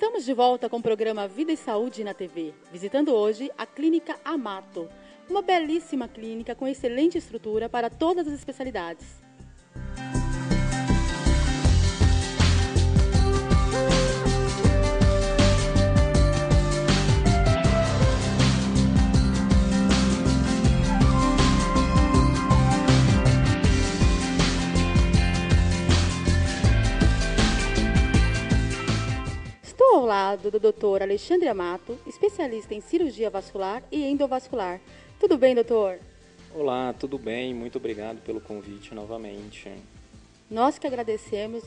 Estamos de volta com o programa Vida e Saúde na TV, visitando hoje a Clínica Amato, uma belíssima clínica com excelente estrutura para todas as especialidades. Estou ao lado do Dr. Alexandre Amato, especialista em cirurgia vascular e endovascular. Tudo bem, doutor? Olá, tudo bem? Muito obrigado pelo convite novamente. Nós que agradecemos,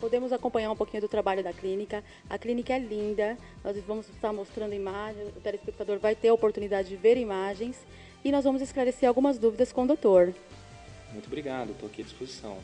podemos acompanhar um pouquinho do trabalho da clínica. A clínica é linda, nós vamos estar mostrando imagens, o telespectador vai ter a oportunidade de ver imagens e nós vamos esclarecer algumas dúvidas com o doutor. Muito obrigado, estou aqui à disposição.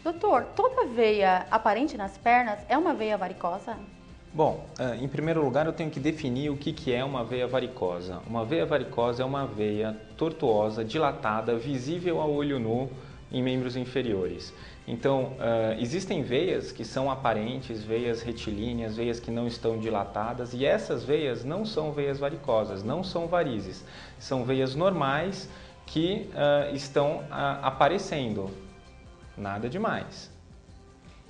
Doutor, toda veia aparente nas pernas é uma veia varicosa? Bom, em primeiro lugar eu tenho que definir o que é uma veia varicosa. Uma veia varicosa é uma veia tortuosa, dilatada, visível a olho nu em membros inferiores. Então, existem veias que são aparentes, veias retilíneas, veias que não estão dilatadas, e essas veias não são veias varicosas, não são varizes. São veias normais que estão aparecendo. Nada demais.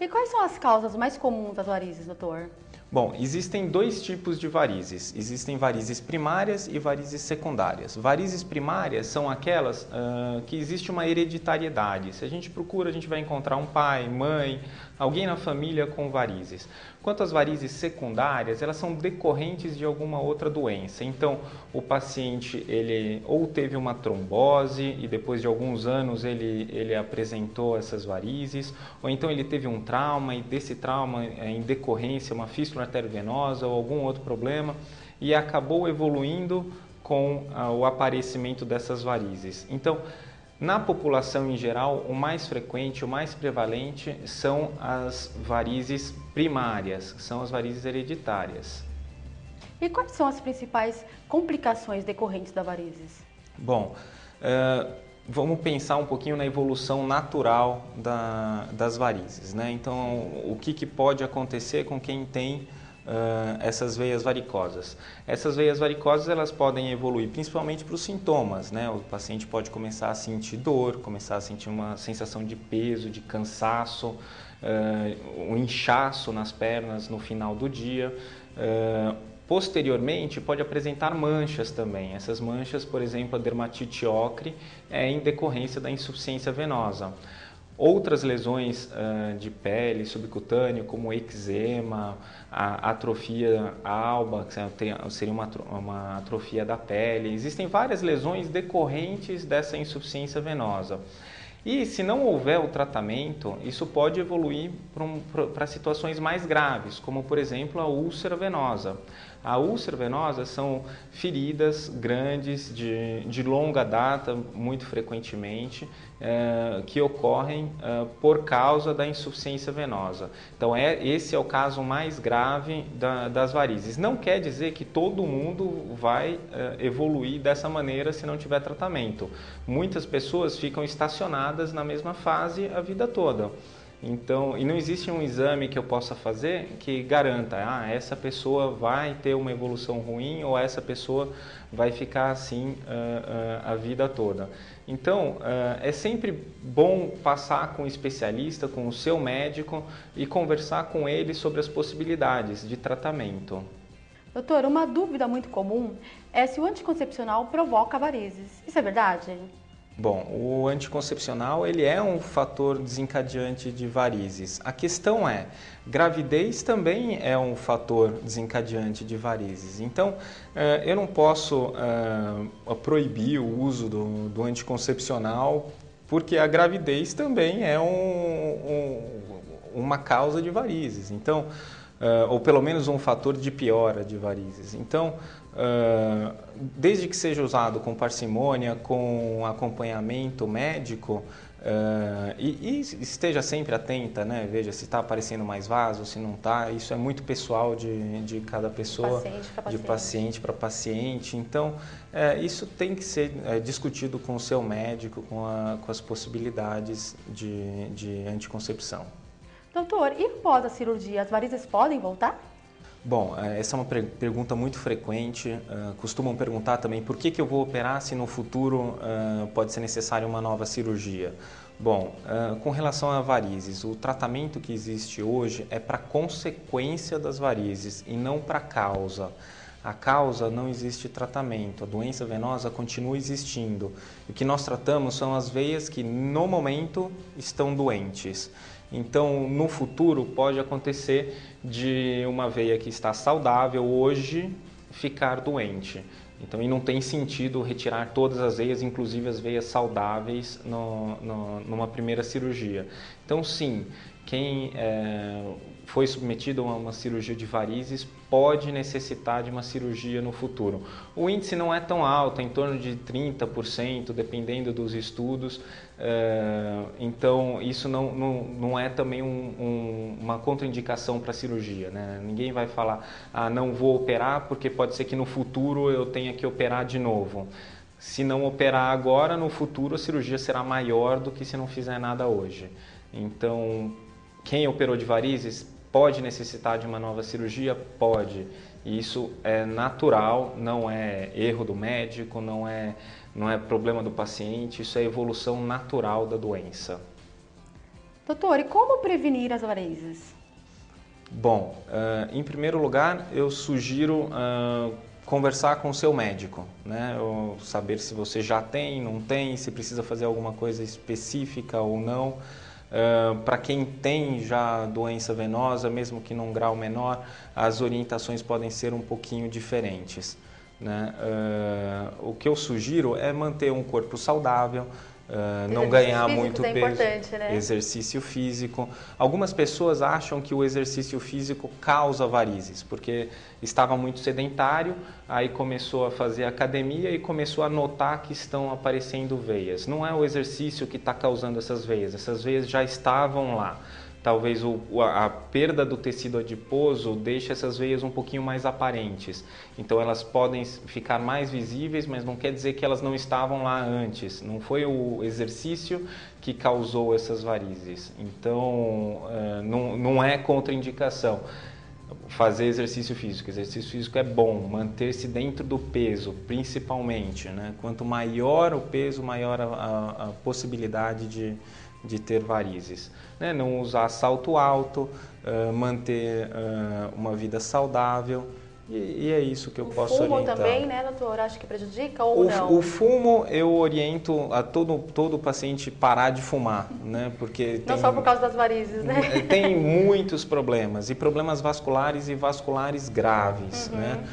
E quais são as causas mais comuns das varizes, doutor? Bom, existem dois tipos de varizes. Existem varizes primárias e varizes secundárias. Varizes primárias são aquelas que existe uma hereditariedade. Se a gente procura, a gente vai encontrar um pai, mãe, alguém na família com varizes. Quanto às varizes secundárias, elas são decorrentes de alguma outra doença. Então, o paciente ele ou teve uma trombose e depois de alguns anos ele apresentou essas varizes, ou então ele teve um trauma e desse trauma, em decorrência, uma fístula arteriovenosa ou algum outro problema e acabou evoluindo com o aparecimento dessas varizes. Então, na população em geral, o mais frequente, o mais prevalente são as varizes primárias, são as varizes hereditárias. E quais são as principais complicações decorrentes da varizes? Bom, vamos pensar um pouquinho na evolução natural das varizes, né? Então, o que pode acontecer com quem tem essas veias varicosas? Essas veias varicosas elas podem evoluir principalmente para os sintomas, né? O paciente pode começar a sentir dor, começar a sentir uma sensação de peso, de cansaço, um inchaço nas pernas no final do dia. Posteriormente, pode apresentar manchas também. Essas manchas, por exemplo, a dermatite ocre é em decorrência da insuficiência venosa. Outras lesões de pele, subcutâneo, como eczema, a atrofia alba, que seria uma atrofia da pele. Existem várias lesões decorrentes dessa insuficiência venosa. E se não houver o tratamento, isso pode evoluir para situações mais graves, como por exemplo a úlcera venosa. A úlcera venosa são feridas grandes, de longa data, muito frequentemente, que ocorrem por causa da insuficiência venosa. Então esse é o caso mais grave das varizes. Não quer dizer que todo mundo vai evoluir dessa maneira se não tiver tratamento. Muitas pessoas ficam estacionadas na mesma fase a vida toda. Então, e não existe um exame que eu possa fazer que garanta, essa pessoa vai ter uma evolução ruim ou essa pessoa vai ficar assim a vida toda. Então, é sempre bom passar com o especialista, com o seu médico e conversar com ele sobre as possibilidades de tratamento. Doutor, uma dúvida muito comum é se o anticoncepcional provoca varizes. Isso é verdade? Bom, o anticoncepcional ele é um fator desencadeante de varizes. A questão é, gravidez também é um fator desencadeante de varizes. Então, eu não posso proibir o uso do anticoncepcional porque a gravidez também é uma causa de varizes. Então, ou pelo menos um fator de piora de varizes. Então, desde que seja usado com parcimônia, com acompanhamento médico, e esteja sempre atenta, né? Veja se está aparecendo mais vaso, se não está. Isso é muito pessoal de cada pessoa, de paciente para paciente. Então, isso tem que ser discutido com o seu médico, com as possibilidades de anticoncepção. Doutor, e após a cirurgia, as varizes podem voltar? Bom, essa é uma pergunta muito frequente. Costumam perguntar também por que eu vou operar se no futuro pode ser necessária uma nova cirurgia. Bom, com relação a varizes, o tratamento que existe hoje é para consequência das varizes e não para causa. A causa não existe tratamento, a doença venosa continua existindo. O que nós tratamos são as veias que no momento estão doentes. Então, no futuro, pode acontecer de uma veia que está saudável hoje ficar doente. Então, e não tem sentido retirar todas as veias, inclusive as veias saudáveis, numa primeira cirurgia. Então, sim, quem foi submetido a uma cirurgia de varizes pode necessitar de uma cirurgia no futuro. O índice não é tão alto, é em torno de 30%, dependendo dos estudos. Então, isso não é também uma contraindicação para a cirurgia, né? Ninguém vai falar, não vou operar porque pode ser que no futuro eu tenha que operar de novo. Se não operar agora, no futuro a cirurgia será maior do que se não fizer nada hoje. Então, quem operou de varizes pode necessitar de uma nova cirurgia? Pode. E isso é natural, não é erro do médico, não é problema do paciente, isso é evolução natural da doença. Doutor, e como prevenir as varizes? Bom, em primeiro lugar, eu sugiro conversar com o seu médico, né? Saber se você já tem, não tem, se precisa fazer alguma coisa específica ou não. Para quem tem já doença venosa, mesmo que num grau menor, as orientações podem ser um pouquinho diferentes, né? O que eu sugiro é manter um corpo saudável, não ganhar muito peso. Importante, né? Exercício físico. Algumas pessoas acham que o exercício físico causa varizes, porque estava muito sedentário, aí começou a fazer academia e começou a notar que estão aparecendo veias. Não é o exercício que está causando essas veias já estavam lá. Talvez a perda do tecido adiposo deixe essas veias um pouquinho mais aparentes. Então elas podem ficar mais visíveis, mas não quer dizer que elas não estavam lá antes. Não foi o exercício que causou essas varizes. Então não é contraindicação fazer exercício físico. Exercício físico é bom, manter-se dentro do peso, principalmente, né? Quanto maior o peso, maior a possibilidade de ter varizes, né? Não usar salto alto, manter uma vida saudável e é isso que eu posso orientar. O fumo também, né, doutor? Acho que prejudica ou não? O fumo eu oriento a todo paciente parar de fumar, né? Porque não só por causa das varizes, né? Tem muitos problemas e problemas vasculares e vasculares graves, né?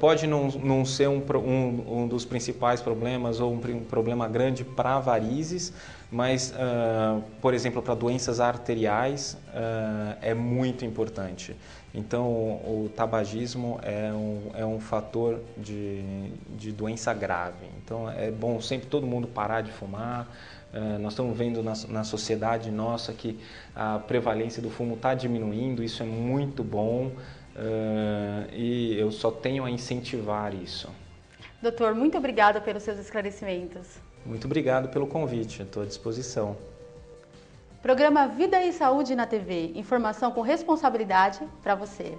Pode não ser um dos principais problemas ou um problema grande para varizes, mas, por exemplo, para doenças arteriais é muito importante. Então, o tabagismo é um fator de doença grave. Então, é bom sempre todo mundo parar de fumar. Nós estamos vendo na sociedade nossa que a prevalência do fumo está diminuindo, isso é muito bom. E eu só tenho a incentivar isso. Doutor, muito obrigada pelos seus esclarecimentos. Muito obrigado pelo convite, estou à disposição. Programa Vida e Saúde na TV. Informação com responsabilidade para você.